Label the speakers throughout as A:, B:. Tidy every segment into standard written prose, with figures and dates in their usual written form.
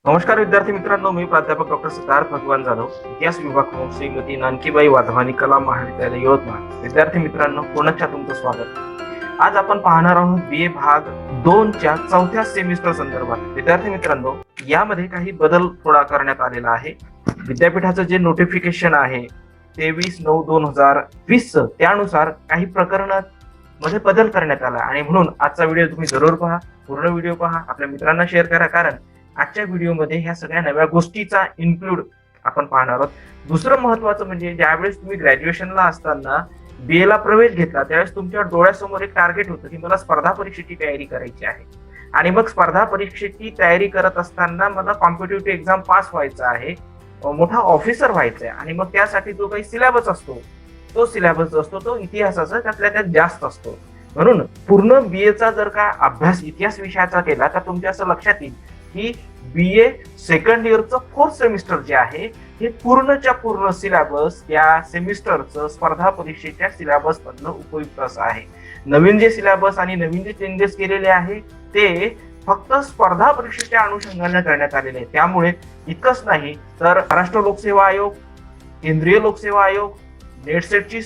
A: नमस्कार विद्यार्थी मित्रांनो, मी प्राध्यापक डॉक्टर सिद्धार्थ भगवान जाधव, इतिहास विभाग प्रमुख श्रीमती नानकीबाई वाधवानी कला महाविद्यालय यवतमाळ. विद्यार्थी मित्रांनो, पुनश्च तुमचं स्वागत. आज आपण पाहणार आहोत BA भाग 2 च्या चौथ्या सेमिस्टर संदर्भात. विद्यार्थी मित्रांनो, यामध्ये काही बदल थोडा करण्यात आलेला आहे. विद्यापीठाचं जे नोटिफिकेशन आहे 23/9/2020 त्यानुसार काही प्रकरणांमध्ये बदल करण्यात आला आणि म्हणून आजचा व्हिडिओ तुम्ही जरूर पहा, पूर्ण व्हिडिओ पहा, आपल्या मित्रांना शेअर करा, कारण आजच्या व्हिडिओमध्ये ह्या सगळ्या नव्या गोष्टीचा इन्क्लूड आपण पाहणार आहोत. दुसरं महत्वाचं म्हणजे ज्यावेळेस तुम्ही ग्रॅज्युएशनला असताना BA ला प्रवेश घेतला त्यावेळेस तुमच्या डोळ्यासमोर एक टार्गेट होतं की मला स्पर्धा परीक्षेची तयारी करायची आहे आणि मग स्पर्धा परीक्षेची तयारी करत असताना मला कॉम्पिटिटिव्ह एक्झाम पास व्हायचा आहे, मोठा ऑफिसर व्हायचा आहे आणि मग त्यासाठी जो काही सिलेबस असतो तो सिलेबस असतो तो इतिहासाचा त्यातल्या त्यात जास्त असतो. म्हणून पूर्ण BA चा जर का अभ्यास इतिहास विषयाचा केला तर तुमच्या असं लक्षात येईल की BA सेकंड इयरचं 4th सेमिस्टर जे आहे हे पूर्णच्या पूर्ण सिलेबस त्या सेमिस्टरचं स्पर्धा परीक्षेच्या सिलेबस मधलं उपयुक्त असं आहे. नवीन जे सिलेबस आणि नवीन जे चेंजेस केलेले आहे ते फक्त स्पर्धा परीक्षेच्या अनुषंगाने करण्यात आलेले आहे. त्यामुळे इतकंच नाही तर महाराष्ट्र लोकसेवा आयोग, केंद्रीय लोकसेवा आयोग, नेट सेटची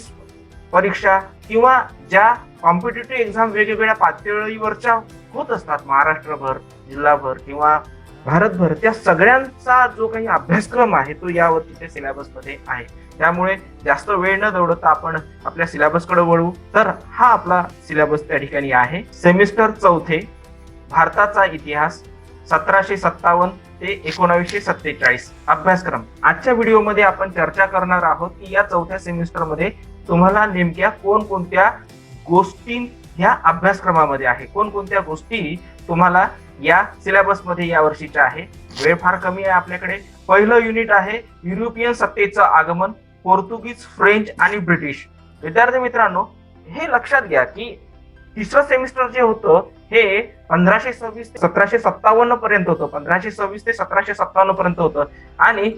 A: परीक्षा किंवा ज्या कॉम्पिटिटिव्ह एक्झाम वेगवेगळ्या पातळीवरच्या होत असतात महाराष्ट्रभर, जिल्हाभर किंवा भारतभर, त्या सगळ्यांचा जो काही अभ्यासक्रम आहे तो यावरतीच्या सिलेबस मध्ये आहे. त्यामुळे जास्त वेळ न दौडता आपण आपल्या सिलेबस कडे वळू. तर हा आपला सिलेबस त्या ठिकाणी आहे. सेमिस्टर 4थे भारताचा इतिहास 1757 ते 1947 अभ्यासक्रम. आजच्या व्हिडिओमध्ये आपण चर्चा करणार आहोत की या चौथ्या सेमिस्टर मध्ये तुम्हाला नेमक्या कोणकोणत्या गोष्टी ह्या अभ्यासक्रमामध्ये आहे, कोणकोणत्या गोष्टी तुम्हाला या सिलेबस मध्ये या वर्षीच्या आहे. वेळ फार कमी आहे आपल्याकडे. पहिलं युनिट आहे युरोपियन सत्तेचं आगमन, पोर्तुगीज, फ्रेंच आणि ब्रिटिश. विद्यार्थी मित्रांनो, हे लक्षात घ्या की तिसरं सेमिस्टर जे होतं हे 1526 ते 1757 पर्यंत होतं, 1526 ते 1757 पर्यंत होतं आणि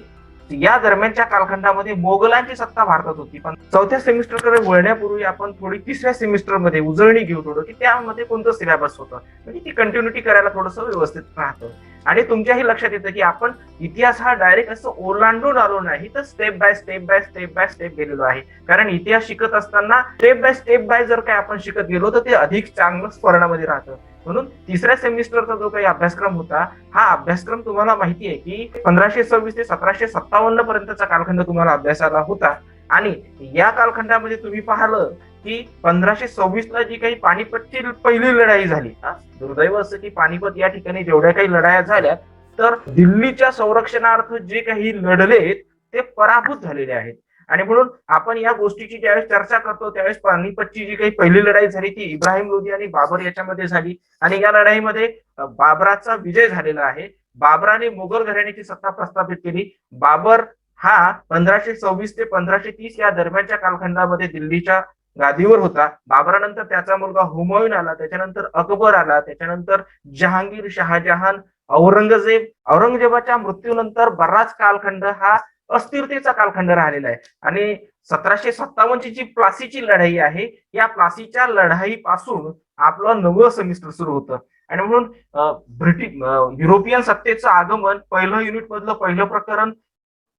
A: या दरम्यानच्या कालखंडामध्ये मोगलांची सत्ता भारतात होती. पण चौथ्या सेमिस्टरकडे वळण्यापूर्वी आपण थोडी तिसऱ्या सेमिस्टर मध्ये उजळणी घेऊ थोडं की त्यामध्ये कोणतं सिलेबस होतं, म्हणजे ती कंटिन्युटी करायला थोडंसं व्यवस्थित राहतं. आणि तुमच्याही लक्षात येतं की आपण इतिहास हा डायरेक्ट असं ओलांडून आलो नाही, तर स्टेप बाय स्टेप गेलेलो आहे. कारण इतिहास शिकत असताना स्टेप बाय जर काय आपण शिकत गेलो तर ते अधिक चांगलं स्मरणामध्ये राहतं. म्हणून तिसऱ्या सेमिस्टरचा जो काही अभ्यासक्रम होता हा अभ्यासक्रम तुम्हाला माहिती आहे की 1526 ते 1757 पर्यंतचा कालखंड तुम्हाला अभ्यासाला होता. आणि या कालखंडामध्ये तुम्ही पाहिलं की 1526 ला जी काही पानिपतची पहिली लढाई झाली, दुर्दैव असं की पानिपत या ठिकाणी जेवढ्या काही लढाया झाल्या तर दिल्लीच्या संरक्षणार्थ जे काही लढले ते पराभूत झालेले आहेत. आणि म्हणून आपण या गोष्टीची ज्यावेळेस चर्चा करतो त्यावेळेस पानिपतची जी काही पहिली लढाई झाली ती इब्राहिम लोधी आणि बाबर याच्यामध्ये झाली आणि या लढाईमध्ये बाबराचा विजय झालेला आहे. बाबराने मोगल घराण्याची सत्ता प्रस्थापित केली. बाबर हा 1526 ते 1530 या दरम्यानच्या कालखंडामध्ये दिल्लीच्या गादीवर होता. बाबरानंतर त्याचा मुलगा हुमायून आला, त्याच्यानंतर अकबर आला, त्याच्यानंतर जहांगीर, शहाजहान, औरंगजेबाच्या मृत्यूनंतर बराच कालखंड हा अस्थिरतेचा कालखंड राहिलेला आहे. आणि 1757 ची जी प्लासीची लढाई आहे या प्लासीच्या लढाईपासून आपलं नवं सेमिस्टर सुरू होतं. आणि म्हणून युरोपियन सत्तेचं आगमन पहिलं युनिट मधलं पहिलं प्रकरण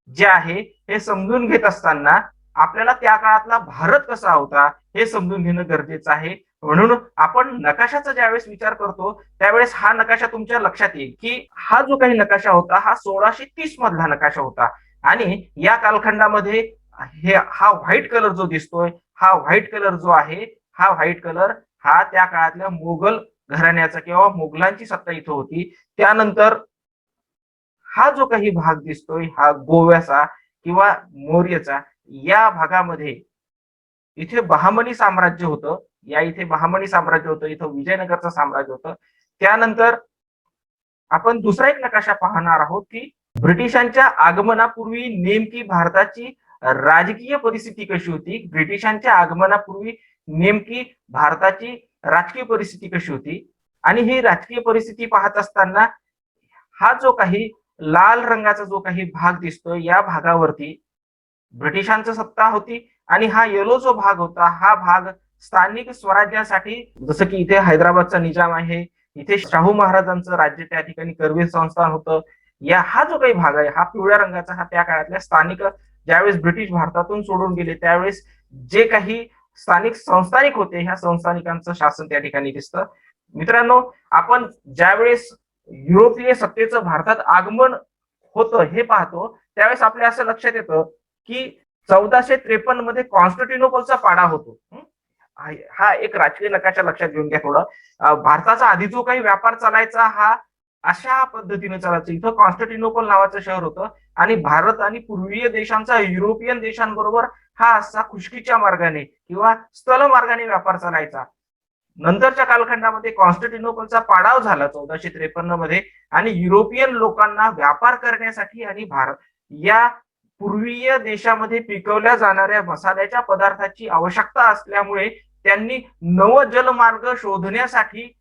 A: जे आहे हे समजून घेत असताना आपल्याला त्या काळातला भारत कसा होता हे समजून घेणं गरजेचं आहे. म्हणून आपण नकाशाचा ज्यावेळेस विचार करतो त्यावेळेस हा नकाशा तुमच्या लक्षात येईल की हा जो काही नकाशा होता हा 1630 मधला नकाशा होता. आणि या कालखंडामध्ये हा व्हाईट कलर जो दिसतोय, हा व्हाईट कलर जो आहे हा व्हाईट कलर हा त्या काळातल्या मोगल घराण्याचा किंवा मोगलांची सत्ता इथं होती. त्यानंतर हा जो काही भाग दिसतोय हा गोव्याचा किंवा मौर्यचा, या भागामध्ये इथे बहामनी साम्राज्य होतं, इथे बहामनी साम्राज्य होतं, इथं विजयनगरचं साम्राज्य होतं. त्यानंतर आपण दुसरा एक नकाशा पाहणार आहोत की ब्रिटिशांच्या आगमनापूर्वी नेमकी भारताची राजकीय परिस्थिती कशी होती, ब्रिटिशांच्या आगमनापूर्वी नेमकी भारताची राजकीय परिस्थिती कशी होती, आणि ही राजकीय परिस्थिती पाहत असताना हा जो काही लाल रंगाचा जो काही भाग दिसतोय या भागावरती ब्रिटिशांची सत्ता होती, आणि हा येलो जो भाग होता हा भाग स्थानिक स्वराज्यासाठी, जसं की इथे हैदराबादचा निजाम आहे, इथे शाहू महाराजांचं राज्य त्या ठिकाणी करवीर संस्थान होतं. हा जो काही भाग आहे हा पिवळ्या रंगाचा, हा त्या काळातल्या स्थानिक, ज्यावेळेस ब्रिटिश भारतातून सोडून गेले त्यावेळेस जे काही स्थानिक संस्थानिक होते ह्या संस्थानिकांचं शासन त्या ठिकाणी दिसतं. मित्रांनो, आपण ज्यावेळेस युरोपीय सत्तेचं भारतात आगमन होतं हे पाहतो त्यावेळेस आपल्या असं लक्षात येतं की 1453 मध्ये कॉन्स्टँटिनोपलचा पाडा होतो. हा एक राजकीय नकाशा लक्षात घेऊन घ्या थोडं. भारताचा आधी जो काही व्यापार चालायचा हा अशा पद्धतीने चालायचा. इथं कॉन्स्टँटिनोपल नावाचं शहर होतं आणि भारत आणि पूर्वीय देशांचा युरोपियन देशांबरोबर हा असा खुशकीच्या मार्गाने किंवा स्थल मार्गाने व्यापार चालायचा. नंतरच्या कालखंडामध्ये कॉन्स्टँटिनोपलचा पाडाव झाला 1453 मध्ये, आणि युरोपियन लोकांना व्यापार करण्यासाठी आणि भारत या पूर्वीय देशामध्ये पिकवल्या जाणाऱ्या मसाल्याच्या पदार्थाची आवश्यकता असल्यामुळे त्यांनी नव जलमार्ग शोधण्यासाठी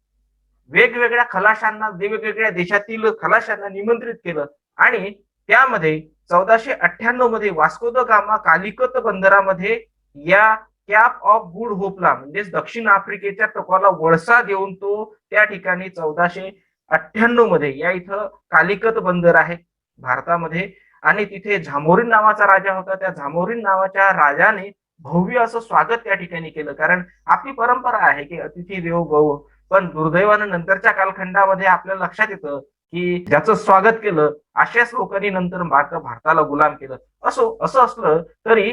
A: वेगवेगळ्या खलाशांना, वेगवेगळ्या देशातील खलाशांना निमंत्रित केलं, आणि त्यामध्ये 1498 मध्ये वास्को द गामा कालिकत बंदरामध्ये या कॅप ऑफ गुड होपला म्हणजेच दक्षिण आफ्रिकेच्या टोकाला वळसा देऊन तो त्या ठिकाणी 1498 मध्ये या इथं कालिकत बंदर आहे भारतामध्ये, आणि तिथे झामोरीन नावाचा राजा होता. त्या झामोरीन नावाच्या राजाने भव्य असं स्वागत त्या ठिकाणी केलं, कारण आपली परंपरा आहे की अतिथी देवो भव. पण दुर्दैवानं नंतरच्या कालखंडामध्ये आपल्याला लक्षात येतं की ज्याचं स्वागत केलं अशाच लोकांनी नंतर भारताला गुलाम केलं. असं असलं तरी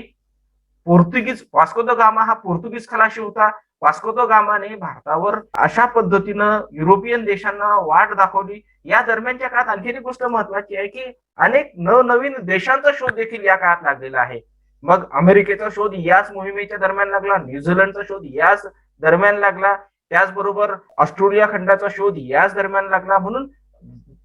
A: पोर्तुगीज वास्को द गामा हा पोर्तुगीज खलाशी होता. वास्को द गामाने भारतावर अशा पद्धतीनं युरोपियन देशांना वाट दाखवली. या दरम्यानच्या काळात आणखी एक गोष्ट महत्वाची आहे की अनेक नवनवीन देशांचा शोध देखील या काळात लागलेला आहे. मग अमेरिकेचा शोध याच मोहिमेच्या दरम्यान लागला, न्यूझीलंडचा शोध याच दरम्यान लागला, त्याचबरोबर ऑस्ट्रेलिया खंडाचा शोध याच दरम्यान लागला. म्हणून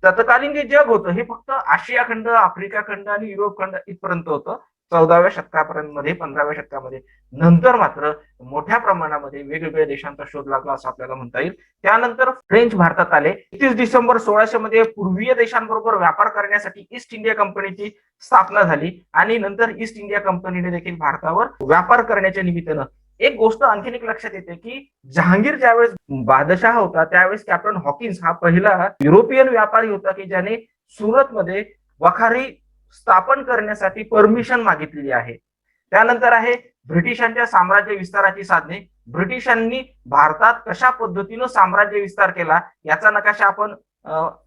A: तत्कालीन जे जग होतं हे फक्त आशिया खंड, आफ्रिका खंड आणि युरोप खंड इथपर्यंत होतं 14व्या शतकापर्यंत मध्ये, 15व्या शतकामध्ये. नंतर मात्र मोठ्या प्रमाणामध्ये वेगवेगळ्या देशांचा शोध लागला असं आपल्याला म्हणता येईल. त्यानंतर फ्रेंच भारतात आले. 31 डिसेंबर 1600 मध्ये पूर्वीय देशांबरोबर व्यापार करण्यासाठी ईस्ट इंडिया कंपनीची स्थापना झाली, आणि नंतर ईस्ट इंडिया कंपनीने देखील भारतावर व्यापार करण्याच्या निमित्तानं एक गोष्ट आणखीन एक लक्षात येते की जहांगीर ज्यावेळेस बादशाह होता त्यावेळेस कॅप्टन हॉकिन्स हा पहिला युरोपियन व्यापारी होता की ज्याने सुरतमध्ये वखारी स्थापन करण्यासाठी परमिशन मागितलेली आहे. त्यानंतर आहे ब्रिटिशांच्या साम्राज्य विस्ताराची साधने. ब्रिटिशांनी भारतात कशा पद्धतीनं साम्राज्य विस्तार केला याचा नकाशा आपण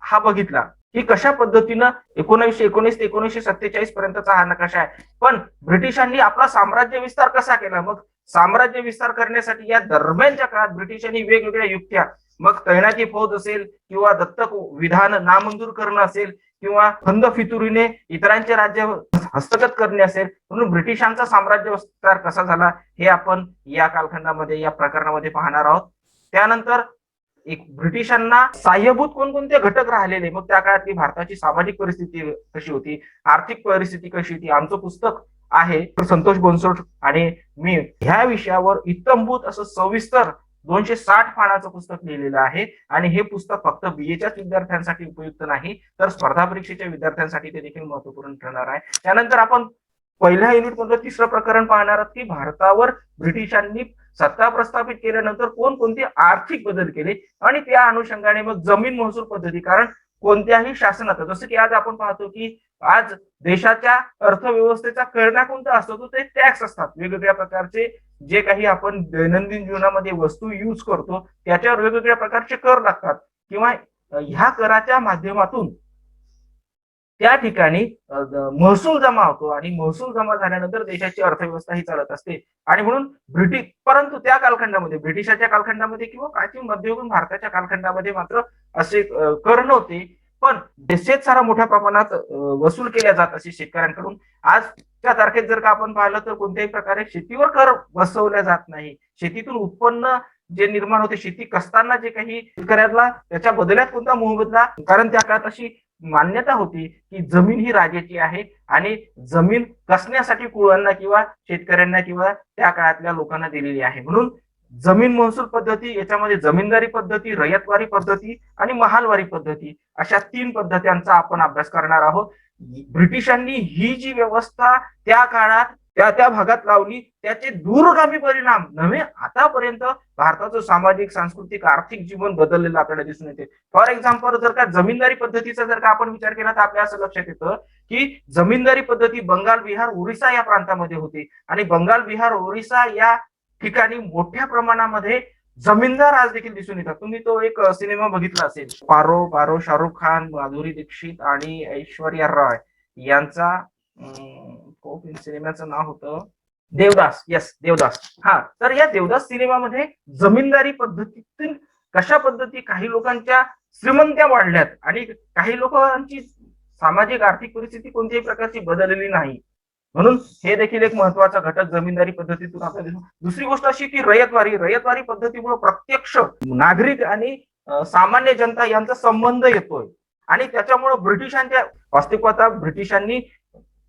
A: हा बघितला की कशा पद्धतीनं 1919 ते 1947 पर्यंतचा हा नकाशा आहे. पण ब्रिटिशांनी आपला साम्राज्य विस्तार कसा केला? मग साम्राज्य विस्तार करण्यासाठी या दरम्यानच्या काळात ब्रिटिशांनी वेगवेगळ्या युक्त्या, मग तैनाती फौज असेल किंवा दत्तक विधान नामंजूर करणं असेल किंवा खंद फितुरीने इतरांचे राज्य हस्तगत करणे असेल, म्हणून ब्रिटिशांचा साम्राज्य विस्तार कसा झाला हे आपण या कालखंडामध्ये, या प्रकरणामध्ये पाहणार आहोत. त्यानंतर एक ब्रिटिशांना साह्यभूत कोणकोणते घटक राहिलेले, मग त्या काळातली भारताची सामाजिक परिस्थिती कशी होती, आर्थिक परिस्थिती कशी होती. आमचं पुस्तक आहे संतोष बनसोड आणि मी ह्या विषयावर इत्तंभूत असं सविस्तर 260 पानाचं पुस्तक लिहिलेलं आहे, आणि हे पुस्तक फक्त बीएच्याच विद्यार्थ्यांसाठी उपयुक्त नाही तर स्पर्धा परीक्षेच्या विद्यार्थ्यांसाठी ते देखील महत्वपूर्ण ठरणार आहे. त्यानंतर आपण पहिल्या युनिट मधलं तिसरं प्रकरण पाहणार आहोत की भारतावर ब्रिटिशांनी सत्ता प्रस्थापित केल्यानंतर कोणकोणते आर्थिक बदल केले, आणि त्या अनुषंगाने मग जमीन महसूल पद्धती. कारण कोणत्याही शासनात, जसं की आज आपण पाहतो की आज देशाच्या अर्थव्यवस्थेचा कणा कोणता असतो, तो ते टॅक्स असतात. वेगवेगळ्या प्रकारचे जे काही आपण दैनंदिन जीवनामध्ये वस्तू यूज करतो त्याच्यावर वेगवेगळ्या प्रकारचे कर लागतात, किंवा ह्या कराच्या माध्यमातून त्या ठिकाणी महसूल जमा होतो, आणि महसूल जमा झाल्यानंतर देशाची अर्थव्यवस्था ही चालत असते. आणि म्हणून परंतु त्या कालखंडामध्ये, ब्रिटिशाच्या कालखंडामध्ये किंवा प्राचीन मध्ययुगीन भारताच्या कालखंडामध्ये मात्र असे कर नव्हते, पण देशात सारा मोठ्या प्रमाणात वसूल केल्या जात असे शेतकऱ्यांकडून. आजच्या तारखेत जर का आपण पाहिलं तर कोणत्याही प्रकारे शेतीवर कर बसवल्या जात नाही. शेतीतून उत्पन्न जे निर्माण होते, शेती कसताना जे काही शेतकऱ्याला त्याच्या बदल्यात कोणता मोबदला, कारण त्या काळात अशी मान्यता होती की जमीन ही राजाची आहे आणि जमीन कसण्यासाठी कुळांना किंवा शेतकऱ्यांना किंवा त्या काळातल्या लोकांना दिलेली आहे. म्हणून जमीन महसूल पद्धती, याच्यामध्ये जमीनदारी पद्धती, रयतवारी पद्धती आणि महालवारी पद्धती अशा 3 पद्धत्यांचा आपण अभ्यास करणार आहोत. ब्रिटिशांनी ही जी व्यवस्था त्या काळात त्या त्या भागात लावली, त्याचे दूरगामी परिणाम नव्हे आतापर्यंत भारताचं सामाजिक, सांस्कृतिक, आर्थिक जीवन बदललेलं आपल्याला दिसून येते. फॉर एक्झाम्पल, जर का जमीनदारी पद्धतीचा जर का आपण विचार केला तर आपल्या असं लक्षात येतं की जमीनदारी पद्धती बंगाल, बिहार, ओरिसा या प्रांतामध्ये होती आणि बंगाल, बिहार, ओरिसा या ठिकाणी मोठ्या प्रमाणामध्ये जमीनदार आज देखील दिसून येतात. तुम्ही तो एक सिनेमा बघितला असेल, पारो पारो, शाहरुख खान, माधुरी दीक्षित आणि ऐश्वर्या रॉय यांचा, सिनेमाचं नाव होतं देवदास. येस, देवदास. हा, तर या देवदास सिनेमामध्ये जमीनदारी पद्धतीतून कशा पद्धती काही लोकांच्या श्रीमंत्या वाढल्यात आणि काही लोकांची सामाजिक आर्थिक परिस्थिती कोणत्याही प्रकारची बदललेली नाही. म्हणून हे देखील एक महत्वाचा घटक जमीनदारी पद्धतीतून आपल्याला दिसतो. दुसरी गोष्ट अशी की रयतवारी पद्धतीमुळे प्रत्यक्ष नागरिक आणि सामान्य जनता यांचा संबंध येतोय आणि त्याच्यामुळे ब्रिटिशांच्या वास्तविकता, ब्रिटिशांनी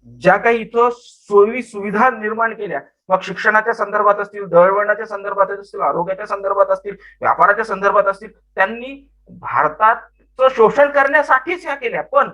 A: ज्या काही इथं सोयी सुविधा निर्माण केल्या, मग शिक्षणाच्या संदर्भात असतील, दळणवळणाच्या संदर्भात असतील, आरोग्याच्या संदर्भात असतील, व्यापाराच्या संदर्भात असतील, त्यांनी भारताचं शोषण करण्यासाठीच ह्या केल्या. पण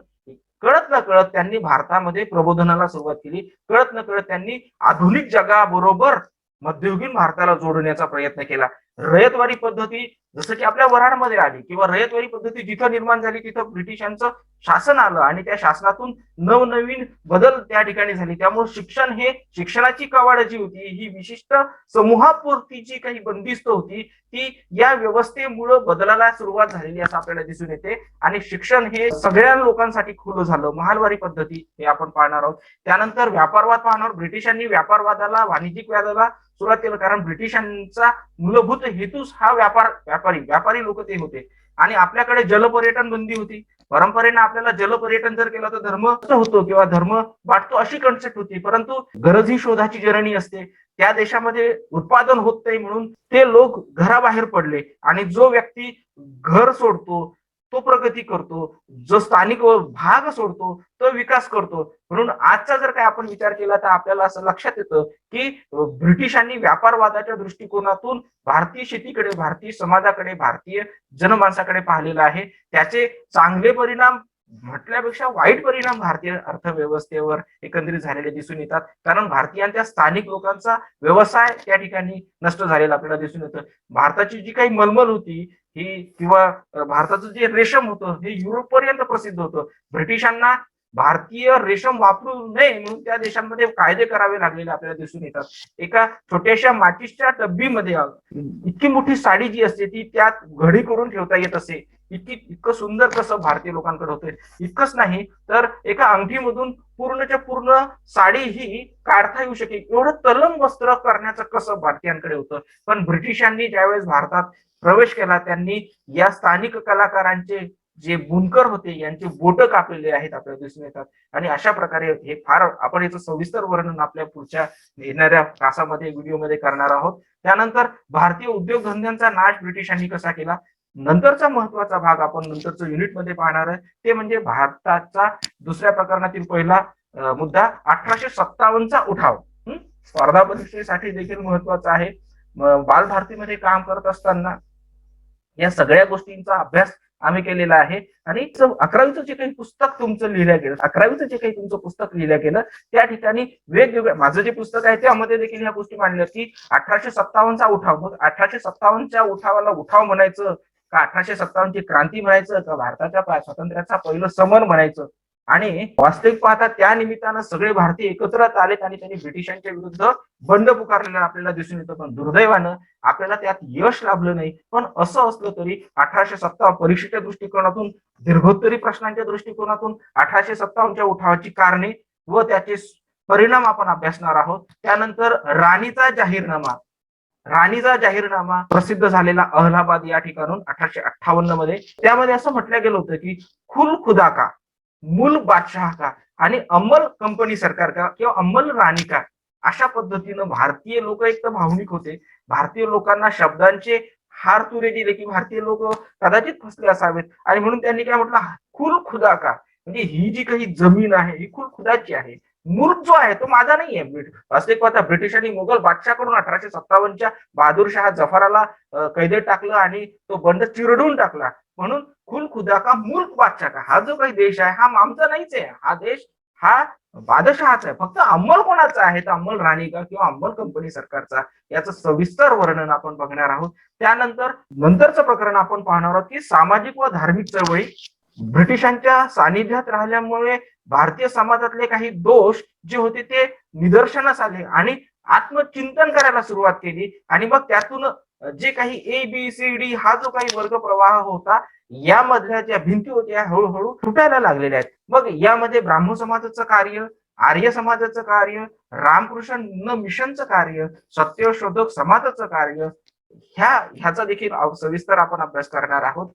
A: कळत न कळत त्यांनी भारतामध्ये प्रबोधनाला सुरुवात केली. कळत न कळत त्यांनी आधुनिक जगाबरोबर मध्ययुगीन भारताला जोडण्याचा प्रयत्न केला. रयतवारी पद्धती जसं की आपल्या वऱ्हाडमध्ये आली किंवा रयतवारी पद्धती जिथं निर्माण झाली तिथं ब्रिटिशांचं शासन आलं आणि त्या शासनातून नवनवीन बदल त्या ठिकाणी झाले. त्यामुळे शिक्षण हे, शिक्षणाची कवाड जी होती ही विशिष्ट समूहापुरती जी काही बंदिस्त होती ती या व्यवस्थेमुळे बदलाला सुरुवात झालेली असं आपल्याला दिसून येते आणि शिक्षण हे सगळ्या लोकांसाठी खुलं झालं. महालवारी पद्धती हे आपण पाहणार आहोत. त्यानंतर व्यापारवाद पाहणार. ब्रिटिशांनी व्यापारवादाला, वाणिज्यिक वादाला सुरुवात केलं, कारण ब्रिटिशांचा मूलभूत हेतूच हा व्यापारी लोक ते होते. आणि आपल्याकडे जलपर्यटन बंदी होती. परंपरेने आपल्याला जलपर्यटन जर केलं तर धर्म होतो किंवा धर्म वाटतो अशी कन्सेप्ट होती. परंतु गरज ही शोधाची जननी असते. त्या देशामध्ये उत्पादन होत नाही म्हणून ते लोक घराबाहेर पडले आणि जो व्यक्ती घर सोडतो तो प्रगती करतो, जो स्थानिक भाग सोडतो तो विकास करतो. म्हणून आजचा जर काय आपण विचार केला तर आपल्याला असं लक्षात येतं की ब्रिटिशांनी व्यापारवादाच्या दृष्टिकोनातून भारतीय शेतीकडे, भारतीय समाजाकडे, भारतीय जनमानसाकडे पाहिलेलं आहे. त्याचे चांगले परिणाम म्हटल्यापेक्षा वाईट परिणाम भारतीय अर्थव्यवस्थेवर एकंदरीत झालेले दिसून येतात. कारण भारतीयांच्या स्थानिक लोकांचा व्यवसाय त्या ठिकाणी नष्ट झालेला आपल्याला दिसून येतं. भारताची जी काही मलमल होती ही किंवा भारताचं जे रेशम होतं हे युरोप पर्यंत प्रसिद्ध होतं. ब्रिटिशांना भारतीय रेशम वापरू नये म्हणून त्या देशांमध्ये कायदे करावे लागलेले आपल्याला दिसून येतात. एका छोट्याशा माचीसच्या डब्बीमध्ये इतकी मोठी साडी जी असते ती त्यात घडी करून ठेवता येत असे. इतकं सुंदर कसं भारतीय लोकांकडे होतं. इतकंच नाही तर एका अंगठीमधून पूर्णच्या पूर्ण साडी ही काढता येऊ शकेल एवढं तलम वस्त्र करण्याचं कसं भारतीयांकडे होतं. पण ब्रिटिशांनी ज्यावेळेस भारतात प्रवेश केला त्यांनी या स्थानिक कलाकारांचे जे बुनकर होते यांचे बोट कापलेले आहेत आपल्याला दिसून येतात. आणि अशा प्रकारे हे फार आपण याचं सविस्तर वर्णन आपल्या पुढच्या येणाऱ्या तासामध्ये व्हिडिओमध्ये करणार आहोत. त्यानंतर भारतीय उद्योगधंद्यांचा नाश ब्रिटिशांनी कसा केला, नंतरचा महत्वाचा भाग आपण नंतरच्या युनिटमध्ये पाहणार आहे. ते म्हणजे भारताचा दुसऱ्या प्रकरणातील पहिला मुद्दा 1857चा उठाव. स्पर्धा परीक्षेसाठी देखील महत्वाचा आहे. बालभारतीमध्ये काम करत असताना या सगळ्या गोष्टींचा अभ्यास आम्ही केलेला आहे. आणि 11वीचं जे काही पुस्तक तुमचं लिहिलं गेलं, 11वीचं जे काही तुमचं पुस्तक लिहिलं गेलं त्या ठिकाणी वेगवेगळ्या, माझं जे पुस्तक आहे त्यामध्ये देखील ह्या गोष्टी मांडल्या की 1857चा उठाव. मग 1857च्या उठावाला उठाव म्हणायचं का 1857ची क्रांती म्हणायचं का भारताच्या स्वातंत्र्याचा पहिलं समर म्हणायचं. आणि वास्तविक पाहता त्या निमित्तानं सगळे भारतीय एकत्र आलेत आणि त्यांनी ब्रिटिशांच्या विरुद्ध बंड पुकारलेला आपल्याला दिसून येतं. पण दुर्दैवानं आपल्याला त्यात यश लाभलं नाही. पण असं असलं तरी 1857 परीक्षेच्या दृष्टिकोनातून, दीर्घोत्तरी प्रश्नांच्या दृष्टिकोनातून 1857च्या उठावाची कारणे व त्याचे परिणाम आपण अभ्यासणार आहोत. त्यानंतर राणीचा जाहीरनामा प्रसिद्ध झालेला अहलाबाद या ठिकाणून 1858 मध्ये. त्यामध्ये असं म्हटलं गेलं होतं की खुल खुदा का, मूल बादशाह का आणि अंमल कंपनी सरकार का किंवा अंमल राणी का, अशा पद्धतीनं भारतीय लोक एक तर भावनिक होते. भारतीय लोकांना शब्दांचे हार तुरे दिले की भारतीय लोक कदाचित फसले असावेत आणि म्हणून त्यांनी काय म्हटलं, खुल खुदा का, म्हणजे ही जी काही जमीन आहे ही खुदाची आहे. मुल्क जो आहे तो माझा नाहीये. वास्तविक पाहता ब्रिटिशांनी मोगल बादशाहकडून 1857च्या बहादूर शाह जफराला कैदेत टाकलं आणि तो बंड चिरडून टाकला. म्हणून खुदा का मुल्क बादशाह का, हा जो काही देश आहे हा आमचा नाहीच आहे. हा देश हा बादशहाचा आहे. फक्त अंमल कोणाचा आहे, तर अंमल राणी का किंवा अंमल कंपनी सरकारचा, याचं सविस्तर वर्णन आपण बघणार आहोत. त्यानंतर नंतरचं प्रकरण आपण पाहणार आहोत की सामाजिक व धार्मिक चळवळी ब्रिटिशांच्या सानिध्यात राहिल्यामुळे भारतीय समाजातले काही दोष जे होते ते निदर्शनास आले आणि आत्मचिंतन करायला सुरुवात केली आणि मग त्यातून जे काही ABCD हा जो काही वर्ग प्रवाह होता यामधल्या ज्या भिंती होत्या हळूहळू तुटायला लागलेल्या आहेत. मग यामध्ये ब्राह्मण समाजाचं कार्य, आर्य समाजाचं कार्य, रामकृष्ण मिशनचं कार्य, सत्यशोधक समाजाचं कार्य, ह्याचा देखील सविस्तर आपण अभ्यास करणार आहोत.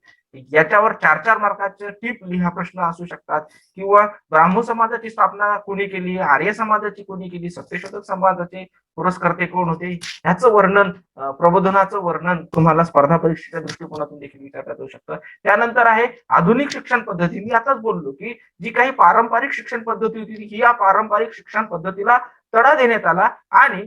A: याच्यावर 4-4 मार्काचे टिप लिहा प्रश्न असू शकतात किंवा ब्राह्मण समाजाची स्थापना कोणी केली, आर्य समाजाची कोणी केली, सत्यशोधक समाजाचे पुरस्कर्ते कोण होते, ह्याचं वर्णन, प्रबोधनाचं वर्णन तुम्हाला स्पर्धा परीक्षेच्या दृष्टिकोनातून देखील विचारलं जाऊ शकतं. त्यानंतर आहे आधुनिक शिक्षण पद्धती. मी आताच बोललो की जी काही पारंपरिक शिक्षण पद्धती होती ही या पारंपरिक शिक्षण पद्धतीला तडा देण्यात आला आणि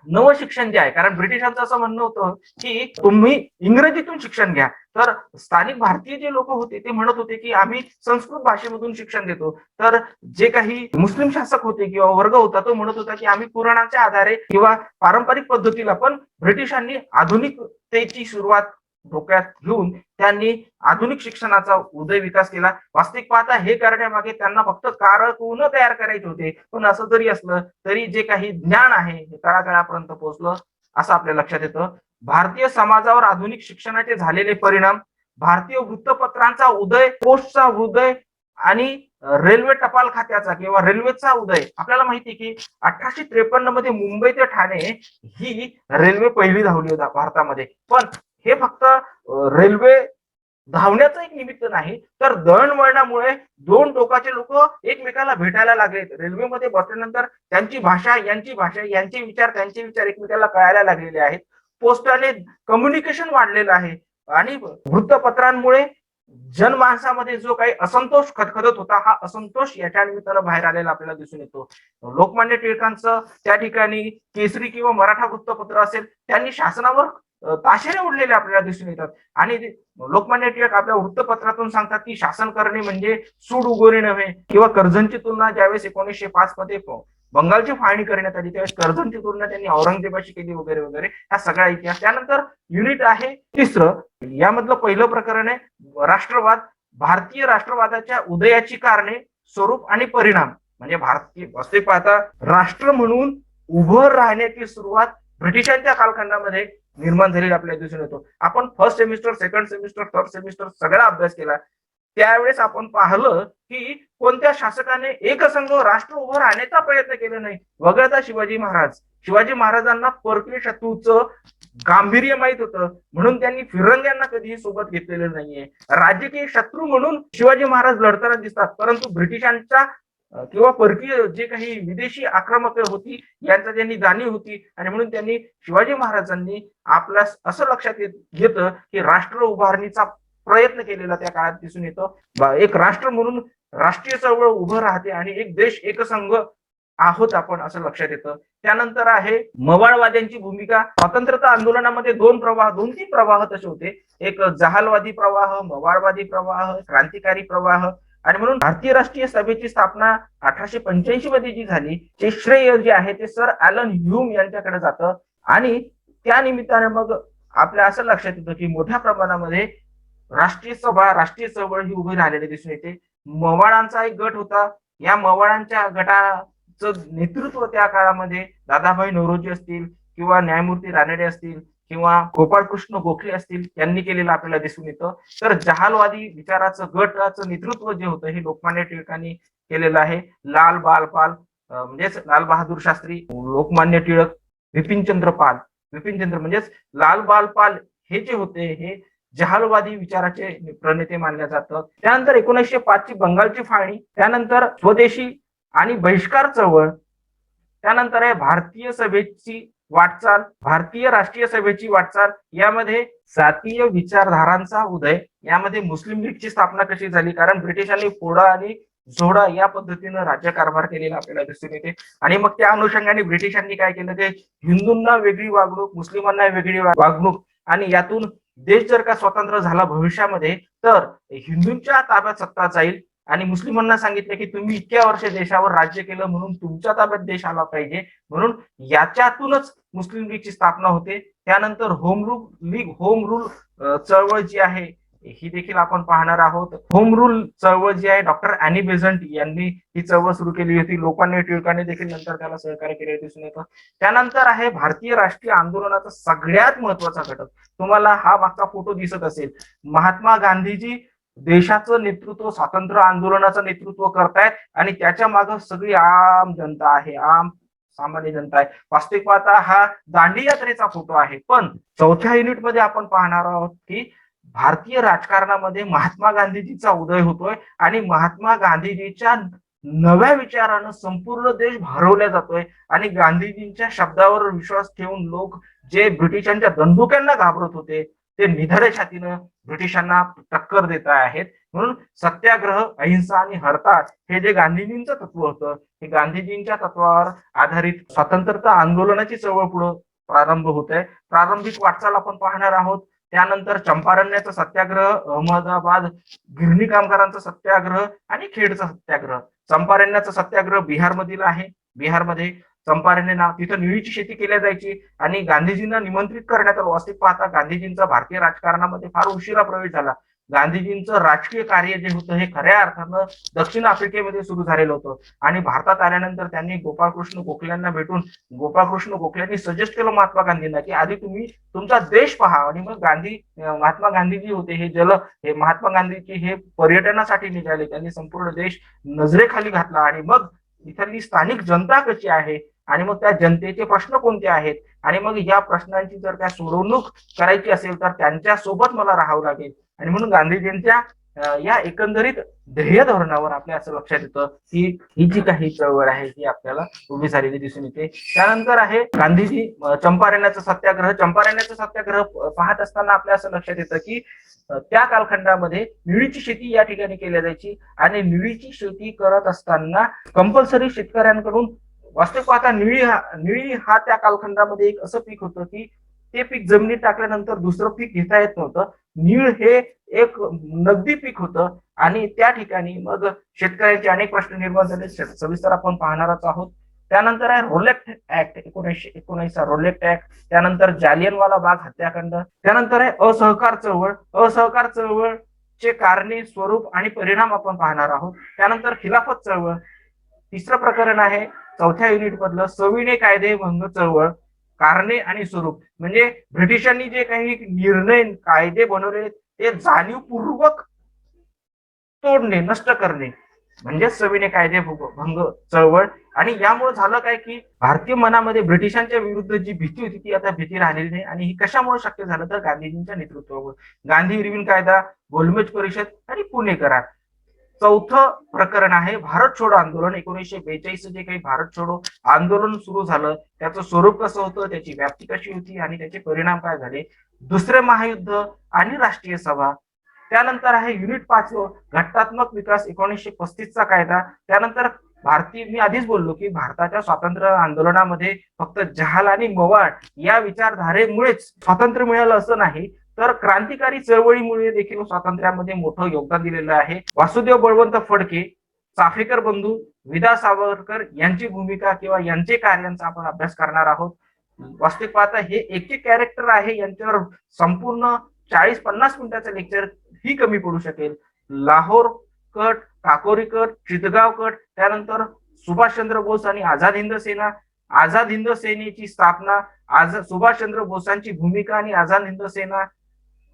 A: नवं शिक्षण जे आहे, कारण ब्रिटिशांचं असं म्हणणं होतं की तुम्ही इंग्रजीतून शिक्षण घ्या, तर स्थानिक भारतीय जे लोक होते ते म्हणत होते की आम्ही संस्कृत भाषेमधून शिक्षण देतो. तर जे काही मुस्लिम शासक होते किंवा वर्ग होता तो म्हणत होता की आम्ही पुराणाच्या आधारे किंवा पारंपरिक पद्धतीला, पण ब्रिटिशांनी आधुनिकतेची सुरुवात डोक्यात घेऊन त्यांनी आधुनिक शिक्षणाचा उदय विकास केला. वास्तविक पाहता हे करण्यामागे त्यांना फक्त कारकून तयार करायचे होते, पण असं जरी असलं तरी जे काही ज्ञान आहे हे तळागाळापर्यंत पोहोचलं असं आपल्या लक्षात येतं. भारतीय समाजावर आधुनिक शिक्षणाचे झालेले परिणाम, भारतीय वृत्तपत्रांचा उदय, पोस्टचा उदय आणि रेल्वे टपाल खात्याचा किंवा रेल्वेचा उदय. आपल्याला माहिती आहे की 1853 मध्ये मुंबई ते ठाणे ही रेल्वे पहिली धावली होती भारतामध्ये. पण हे फक्त रेल्वे धावण्याचं एक निमित्त नाही, तर दळणवळणामुळे दोन टोकाचे लोक एकमेकाला भेटायला लागले. रेल्वेमध्ये बसल्यानंतर त्यांची भाषा, यांची भाषा, यांचे विचार, त्यांचे विचार एकमेकाला कळायला लागलेले आहेत. पोस्टाने कम्युनिकेशन वाढलेलं आहे आणि वृत्तपत्रांमुळे जनमानसामध्ये जो काही असंतोष खदखदत होता हा असंतोष याच्या निमित्तानं बाहेर आलेला आपल्याला दिसून येतो. लोकमान्य टिळकांचं त्या ठिकाणी केसरी किंवा मराठा वृत्तपत्र असेल, त्यांनी शासनावर ताशेरे उडलेले आपल्याला दिसून येतात आणि लोकमान्य टिळक आपल्या वृत्तपत्रातून सांगतात की शासन करणे म्हणजे सूड उगवणे नव्हे, किंवा कर्जनची तुलना ज्यावेळेस 1905 मध्ये बंगालची फाळणी करण्यात आली त्यावेळेस कर्जनची तुलना त्यांनी औरंगजेबाशी केली वगैरे वगैरे, हा सगळा इतिहास. त्यानंतर युनिट आहे तिसरं, यामधलं पहिलं प्रकरण आहे राष्ट्रवाद. भारतीय राष्ट्रवादाच्या उदयाची कारणे, स्वरूप आणि परिणाम. म्हणजे भारतीय वास्तविक पाहता राष्ट्र म्हणून उभं राहण्याची सुरुवात ब्रिटिशांच्या कालखंडामध्ये निर्माण झालेला आपल्याला दिसून येतो. आपण first semester, second semester, third semester सगळा अभ्यास केला. त्यावेळेस आपण पाहिलं की कोणत्या शासकाने एकसंघ राष्ट्र उभं राहण्याचा प्रयत्न केला नाही, वगळता शिवाजी महाराज. शिवाजी महाराजांना परकीय शत्रूचं गांभीर्य माहित होतं म्हणून त्यांनी फिरंग्यांना कधीही सोबत घेतलेलं नाहीये. राजकीय शत्रू म्हणून शिवाजी महाराज लढताना दिसतात, परंतु ब्रिटिशांच्या किंवा परकीय जे काही विदेशी आक्रमक होती यांचा त्यांनी जाणीव होती आणि म्हणून त्यांनी शिवाजी महाराजांनी आपल्या असं लक्षात घेतं की राष्ट्र उभारणीचा प्रयत्न केलेला त्या काळात दिसून येतो. एक राष्ट्र म्हणून राष्ट्रीय चळवळ उभं राहते आणि एक देश एकसंघ आहोत आपण असं लक्षात येतं. त्यानंतर आहे मवाळवाद्यांची भूमिका. स्वातंत्र्यता आंदोलनामध्ये दोन तीन प्रवाह तसे होते, एक जहालवादी प्रवाह, मवाळवादी प्रवाह, क्रांतिकारी प्रवाह. आणि म्हणून भारतीय राष्ट्रीय सभेची स्थापना 1885 मध्ये जी झाली ते श्रेय जे आहे ते सर ॲलन ह्यूम यांच्याकडे जातं आणि त्या निमित्ताने मग आपल्या असं लक्षात येतं की मोठ्या प्रमाणामध्ये राष्ट्रीय सभा, राष्ट्रीय चळवळ ही उभी राहिलेली दिसून येते. मवाळांचा एक गट होता, या मवाळांच्या गटाचं नेतृत्व त्या काळामध्ये दादाभाई नौरोजी असतील किंवा न्यायमूर्ती रानडे असतील किंवा गोपाळकृष्ण गोखले असतील यांनी केलेलं आपल्याला दिसून येतं. तर जहालवादी विचाराचं गटाचं नेतृत्व जे होतं हे लोकमान्य टिळकांनी केलेलं आहे. लाल बालपाल म्हणजेच लाल बहादूर शास्त्री, लोकमान्य टिळक, विपिनचंद्र पाल, विपिनचंद्र म्हणजेच लाल बालपाल हे जे होते हे जहालवादी विचाराचे प्रणेते मानले जातात. त्यानंतर 1905 ची बंगालची फाळणी, त्यानंतर स्वदेशी आणि बहिष्कार चळवळ, त्यानंतर आहे भारतीय सभेची वाटचाल, भारतीय राष्ट्रीय सभेची वाटचाल, यामध्ये जातीय विचारधारांचा उदय, यामध्ये मुस्लिम लीगची स्थापना कशी झाली, कारण ब्रिटिशांनी फोडा आणि झोडा या पद्धतीनं राज्यकारभार केलेला आपल्याला दिसून येते. आणि मग त्या अनुषंगाने ब्रिटिशांनी काय केलं, की हिंदूंना वेगळी वागणूक, मुस्लिमांना वेगळी वागणूक, आणि यातून देश जर का स्वतंत्र झाला भविष्यामध्ये तर हिंदूंच्या ताब्यात सत्ता जाईल, आणि मुस्लिमांना सांगितलं की तुम्ही इतक्या वर्ष देशावर राज्य केलं म्हणून तुमच्या ताब्यात देश आला पाहिजे, म्हणून याच्यातूनच मुस्लिम लीगची स्थापना होते. त्यानंतर होम रूल चळवळ जी आहे ही देखील आपण पाहणार आहोत. होम रूल चळवळ जी आहे, डॉक्टर अॅनी बेझंट यांनी ही चळवळ सुरू केली होती. लोकांनी टिळकांनी देखील नंतर त्याला सहकार्य केले दिसून येतं. त्यानंतर आहे भारतीय राष्ट्रीय आंदोलनाचा सगळ्यात महत्वाचा घटक. तुम्हाला हा मागचा फोटो दिसत असेल, महात्मा गांधीजी देशाचं नेतृत्व, स्वातंत्र्य आंदोलनाचं नेतृत्व करतायत आणि त्याच्या मागे सगळी आम जनता आहे, आम सामान्य जनता आहे. वास्तविक पाहता हा दांडी यात्रेचा फोटो आहे, पण चौथ्या युनिटमध्ये आपण पाहणार आहोत की भारतीय राजकारणामध्ये महात्मा गांधीजीचा उदय होतोय आणि महात्मा गांधीजीच्या नव्या विचारानं संपूर्ण देश भारवला जातोय, आणि गांधीजींच्या शब्दावर विश्वास ठेवून लोक जे ब्रिटिशांच्या दंडुक्यांना घाबरत होते ते निधड्या छातीनं ब्रिटिशांना टक्कर देत आहेत. म्हणून सत्याग्रह, अहिंसा आणि हरताळ हे जे गांधीजींचं तत्व होतं, हे गांधीजींच्या तत्वावर आधारित स्वातंत्र्य आंदोलनाची चळवळ पुढे प्रारंभ होत आहे. प्रारंभिक वाटचाल आपण पाहणार आहोत. त्यानंतर चंपारण्याचा सत्याग्रह, अहमदाबाद गिरणी कामगारांचा सत्याग्रह आणि खेडचा सत्याग्रह. चंपारण्याचा सत्याग्रह बिहारमधील आहे. बिहारमध्ये चंपारण्य नाव, तिथं निळीची शेती केल्या जायची आणि गांधीजींना निमंत्रित करण्यात आलं. वास्तविक पाहता गांधीजींचा भारतीय राजकारणामध्ये फार उशिरा प्रवेश झाला. गांधीजींचं राजकीय कार्य जे होतं हे खऱ्या अर्थानं दक्षिण आफ्रिकेमध्ये सुरू झालेलं होतं, आणि भारतात आल्यानंतर त्यांनी गोपाळकृष्ण गोखल्यांना भेटून गोपाळकृष्ण गोखल्यांनी सजेस्ट केलं महात्मा गांधींना की आधी तुम्ही तुमचा देश पहा. आणि मग महात्मा गांधीजी होते हे महात्मा गांधीजी हे पर्यटनासाठी निघाले. त्यांनी संपूर्ण देश नजरेखाली घातला आणि मग इथली स्थानिक जनता कशी आहे आणि मग त्या जनतेचे प्रश्न कोणते आहेत, आणि मग या प्रश्नांची जर काय सोडवणूक करायची असेल तर त्यांच्या सोबत मला राहावं लागेल. आणि म्हणून गांधीजींच्या या एकंदरीत ध्येय धोरणावर आपल्या असं लक्षात येतं की ही जी काही चळवळ आहे ती आपल्याला उभी झालेली दिसून येते. त्यानंतर आहे गांधीजी चंपारण्याचा सत्याग्रह. चंपारण्याचा सत्याग्रह पाहत असताना आपल्या असं लक्षात येतं की त्या कालखंडामध्ये निळीची शेती या ठिकाणी केली जायची, आणि निळीची शेती करत असताना कंपल्सरी शेतकऱ्यांकडून, वास्तविक पाहता निळी हा त्या कालखंडामध्ये एक असं पीक होतं की ते पीक जमिनीत टाकल्यानंतर दुसरं पीक घेता येत नव्हतं. नीळ हे एक नगदी पीक होतं, आणि त्या ठिकाणी मग शेतकऱ्यांचे अनेक प्रश्न निर्माण झाले. सविस्तर आपण पाहणारच आहोत. त्यानंतर आहे रोलेक्ट ऍक्ट 1919 रोलेक्ट ऍक्ट. त्यानंतर जालियनवाला बाग हत्याकांड. त्यानंतर आहे असहकार चळवळ. असहकार चळवळचे कारणे, स्वरूप आणि परिणाम आपण पाहणार आहोत. त्यानंतर खिलाफत चळवळ. तिसरं प्रकरण आहे चौथ्या युनिट मधलं सविनय कायदे भंग चळवळ. कारणे आणि स्वरूप म्हणजे ब्रिटिशांनी जे काही निर्णय कायदे बनवले ते जाणीवपूर्वक तोडणे, नष्ट करणे म्हणजे सविनय कायदे भंग चळवळ. आणि यामुळे झालं काय की भारतीय मनामध्ये ब्रिटिशांच्या विरुद्ध जी भीती होती ती आता भीती राहिलेली नाही. आणि ही कशामुळे शक्य झालं तर गांधीजींच्या नेतृत्वावर. गांधी इरविन कायदा, गोलमेज परिषद आणि पुणे करार. चौथं प्रकरण आहे भारत छोडो आंदोलन. 1942 जे काही भारत छोडो आंदोलन सुरू झालं त्याचं स्वरूप कसं होतं, त्याची व्याप्ती कशी होती आणि त्याचे परिणाम काय झाले. दुसरे महायुद्ध आणि राष्ट्रीय सभा. त्यानंतर आहे युनिट 5 घटनात्मक विकास 1935 चा कायदा. त्यानंतर मी आधीच बोललो की भारताच्या स्वातंत्र्य आंदोलनामध्ये फक्त जहाल आणि मवाळ या विचारधारेमुळेच स्वातंत्र्य मिळालं असं नाही, तर क्रांतिकारी चळवळीमुळे देखील स्वातंत्र्यामध्ये मोठं योगदान दिलेलं आहे. वासुदेव बळवंत फडके, चाफेकर बंधू, विदा सावरकर यांची भूमिका किंवा यांचे कार्यांचा आपण अभ्यास करणार आहोत. वास्तविक पाहता हे एक एक कॅरेक्टर आहे, यांच्यावर संपूर्ण 40-50 मिनिटाचं लेक्चर ही कमी पडू शकेल. Lahore cut, Kakori cut, Chittagong cut, त्यानंतर सुभाषचंद्र बोस आणि आझाद हिंद सेना, आझाद हिंद सेनेची स्थापना, सुभाषचंद्र बोसांची भूमिका आणि आझाद हिंद सेना.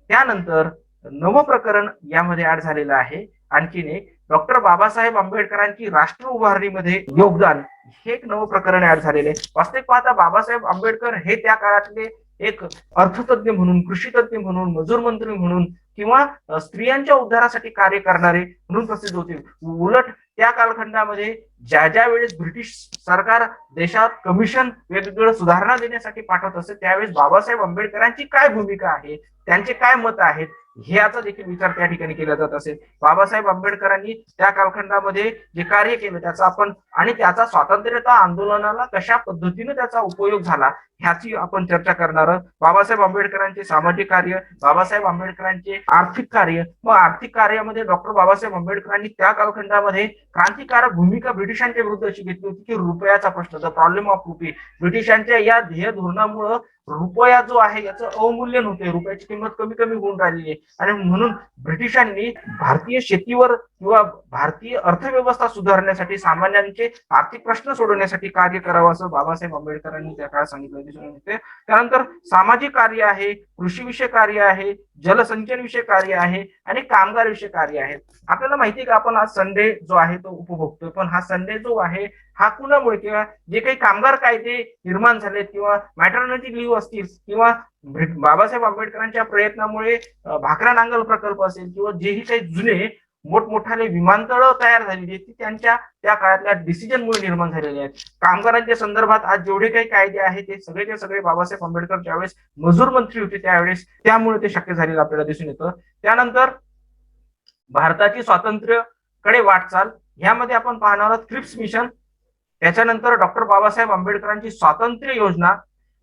A: त्यानंतर नवं प्रकरण यामध्ये ऍड झालेलं आहे आणखीन एक, डॉक्टर बाबासाहेब आंबेडकरांची राष्ट्र उभारणीमध्ये योगदान, हे एक नवं प्रकरण ऍड झालेले. वास्तविक पाहता बाबासाहेब आंबेडकर हे त्या काळातले एक अर्थतज्ञ म्हणून, कृषीतज्ञ म्हणून, मजूर मंत्री म्हणून किंवा स्त्रियांच्या उद्धारासाठी कार्य करणारे म्हणून प्रसिद्ध होते. उलट त्या कालखंडामध्ये ज्या वेळेस ब्रिटिश सरकार देशात कमिशन वेगवेगळ्या सुधारणा देण्यासाठी पाठवत असे त्यावेळेस बाबासाहेब आंबेडकरांची काय भूमिका आहे, त्यांचे काय मत आहेत ह्याचा देखील विचार त्या ठिकाणी केला जात असेल. बाबासाहेब आंबेडकरांनी त्या कालखंडामध्ये जे कार्य केलं त्याचा आपण आणि त्याचा स्वातंत्र्यता आंदोलनाला कशा पद्धतीने त्याचा उपयोग झाला ह्याची आपण चर्चा करणार आहोत. बाबासाहेब आंबेडकरांचे सामाजिक कार्य, बाबासाहेब आंबेडकरांचे आर्थिक कार्य. मग आर्थिक कार्यामध्ये डॉक्टर बाबासाहेब आंबेडकरांनी त्या कालखंडामध्ये क्रांतिकारक भूमिका ब्रिटिशांच्या विरुद्ध अशी घेतली होती की रुपयाचा प्रश्न, द प्रॉब्लेम ऑफ रुपी. ब्रिटिशांच्या या ध्येय धोरणामुळे रुपया जो आहे याचं अवमूल्यन होते, रुपयाची किंमत कमी कमी होऊन राहिली आहे आणि म्हणून ब्रिटिशांनी भारतीय शेतीवर किंवा भारतीय अर्थव्यवस्था सुधारण्यासाठी, सामान्यांचे आर्थिक प्रश्न सोडवण्यासाठी कार्य करावं असं बाबासाहेब आंबेडकरांनी त्या काळात सांगितलं दिसून येते. त्यानंतर सामाजिक कार्य आहे, कृषीविषयक कार्य आहे, जलसंचन विषय कार्य आहे आणि कामगार विषय कार्य आहे. आपल्याला माहिती आहे की आपण आज संडे जो आहे तो उपभोगतोय, पण हा संडे जो आहे हा कुणामुळे किंवा जे काही कामगार कायदे निर्माण झालेत किंवा मॅटर्निटी लिव्ह असतील किंवा बाबासाहेब आंबेडकरांच्या प्रयत्नामुळे भाकरा नांगल प्रकल्प असेल किंवा जेही काही जुने मोठमोठाले विमानतळ तयार झालेली आहेत ती त्यांच्या त्या काळातल्या डिसिजनमुळे निर्माण झालेले आहेत. कामगारांच्या संदर्भात आज जेवढे काही कायदे आहेत ते सगळेचे सगळे बाबासाहेब आंबेडकर ज्यावेळेस मजूर मंत्री होते त्यावेळेस त्यामुळे ते शक्य झालेलं आपल्याला दिसून येतं. त्यानंतर भारताची स्वातंत्र्याकडे वाटचाल ह्यामध्ये आपण पाहणार आहोत क्रिप्स मिशन. त्याच्यानंतर डॉक्टर बाबासाहेब आंबेडकरांची स्वातंत्र्य योजना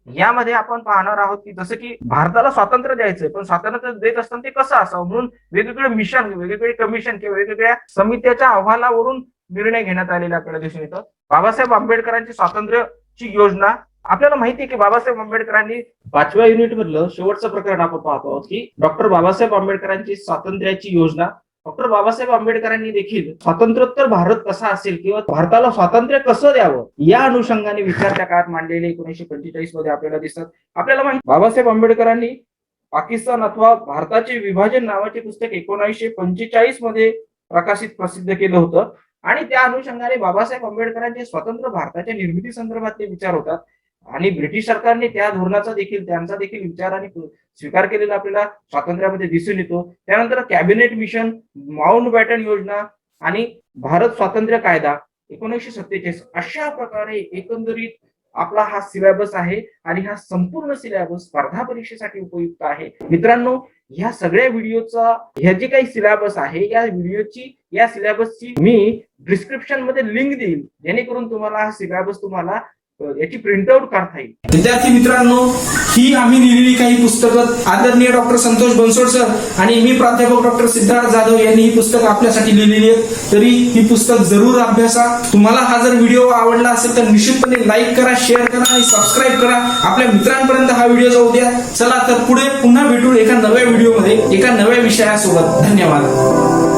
A: यामध्ये आपण पाहणार आहोत की जसं की भारताला स्वातंत्र्य द्यायचंय पण स्वातंत्र्य देत असताना ते कसं असावं म्हणून वेगवेगळे मिशन, वेगवेगळे कमिशन किंवा वेगवेगळ्या समित्याच्या अहवालावरून निर्णय घेण्यात आलेला आपल्याला दिसून येतं. बाबासाहेब आंबेडकरांची स्वातंत्र्याची योजना. आपल्याला माहिती आहे की बाबासाहेब आंबेडकरांनी 5व्या युनिट मधलं शेवटचं प्रकरण आपण पाहतो आहोत की डॉक्टर बाबासाहेब आंबेडकरांची स्वातंत्र्याची योजना. डॉक्टर बाबासाहेब आंबेडकरांनी देखील स्वातंत्र्योत्तर भारत कसा असेल किंवा भारताला स्वातंत्र्य कसं द्यावं या अनुषंगाने विचार त्या काळात मांडलेले 1945 मध्ये आपल्याला दिसतात. आपल्याला माहिती बाबासाहेब आंबेडकरांनी पाकिस्तान अथवा भारताचे विभाजन नावाचे पुस्तक 1945 मध्ये प्रसिद्ध केलं होतं आणि त्या अनुषंगाने बाबासाहेब आंबेडकरांचे स्वतंत्र भारताच्या निर्मिती संदर्भातले विचार होतात आणि ब्रिटिश सरकारने त्या धोरणाचा देखील त्यांचा देखील विचार आणि स्वीकार केलेला आपल्याला स्वातंत्र्यामध्ये दिसून येतो. त्यानंतर कॅबिनेट मिशन, माउंट बॅटन योजना आणि भारत स्वातंत्र्य कायदा 1947 अशा प्रकारे एकंदरीत आपला हा सिलेबस आहे आणि हा संपूर्ण सिलेबस स्पर्धा परीक्षेसाठी उपयुक्त आहे. मित्रांनो, ह्या सगळ्या व्हिडिओचा ह्या जे काही सिलेबस आहे या सिलेबसची मी डिस्क्रिप्शन मध्ये लिंक देईल जेणेकरून तुम्हाला हा सिलेबस तुम्हाला याची प्रिंटआउट काढता येईल.
B: विद्यार्थी मित्रांनो, ही आम्ही लिहिलेली काही पुस्तकं आदरणीय डॉक्टर संतोष बनसोड सर आणि मी प्राध्यापक डॉक्टर सिद्धार्थ जाधव यांनी ही पुस्तकं आपल्यासाठी लिहिलेली आहेत. तरी ही पुस्तक जरूर अभ्यासा. तुम्हाला हा जर व्हिडिओ आवडला असेल तर निश्चितपणे लाईक करा, शेअर करा आणि सबस्क्राईब करा. आपल्या मित्रांपर्यंत हा व्हिडिओ जाऊ द्या. चला तर पुढे पुन्हा भेटू एका नव्या व्हिडिओमध्ये एका नव्या विषयासोबत. धन्यवाद.